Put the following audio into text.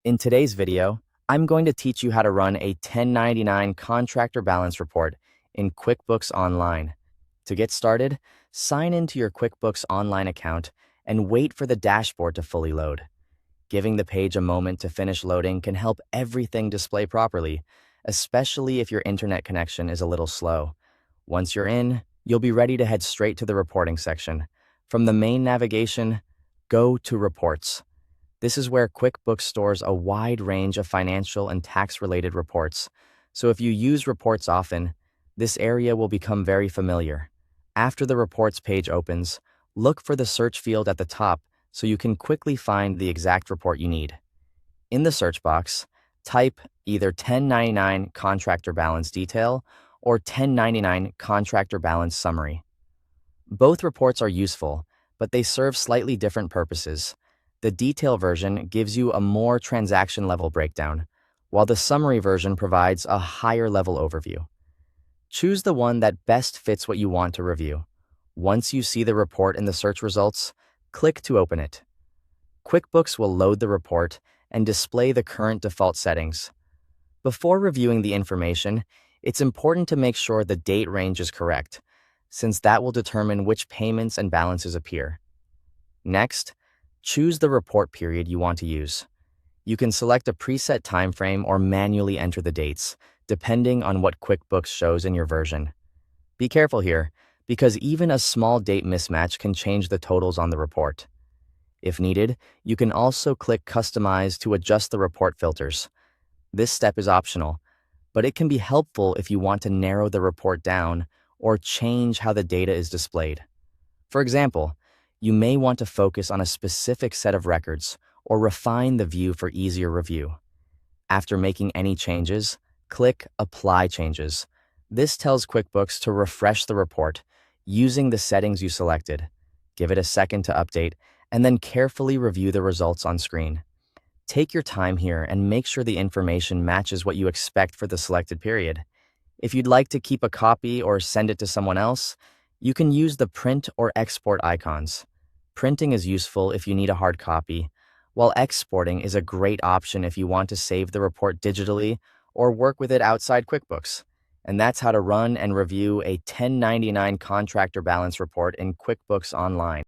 In today's video, I'm going to teach you how to run a 1099 contractor balance report in QuickBooks Online. To get started, sign into your QuickBooks Online account and wait for the dashboard to fully load. Giving the page a moment to finish loading can help everything display properly, especially if your internet connection is a little slow. Once you're in, you'll be ready to head straight to the reporting section. From the main navigation, go to Reports. This is where QuickBooks stores a wide range of financial and tax-related reports. So if you use reports often, this area will become very familiar. After the Reports page opens, look for the search field at the top so you can quickly find the exact report you need. In the search box, type either 1099 Contractor Balance Detail or 1099 Contractor Balance Summary. Both reports are useful, but they serve slightly different purposes. The detail version gives you a more transaction-level breakdown, while the summary version provides a higher-level overview. Choose the one that best fits what you want to review. Once you see the report in the search results, click to open it. QuickBooks will load the report and display the current default settings. Before reviewing the information, it's important to make sure the date range is correct, since that will determine which payments and balances appear. Next, choose the report period you want to use. You can select a preset time frame or manually enter the dates, depending on what QuickBooks shows in your version. Be careful here, because even a small date mismatch can change the totals on the report. If needed, you can also click Customize to adjust the report filters. This step is optional, but it can be helpful if you want to narrow the report down or change how the data is displayed. For example, you may want to focus on a specific set of records or refine the view for easier review. After making any changes, click Apply Changes. This tells QuickBooks to refresh the report using the settings you selected. Give it a second to update, and then carefully review the results on screen. Take your time here and make sure the information matches what you expect for the selected period. If you'd like to keep a copy or send it to someone else, you can use the print or export icons. Printing is useful if you need a hard copy, while exporting is a great option if you want to save the report digitally or work with it outside QuickBooks. And that's how to run and review a 1099 contractor balance report in QuickBooks Online.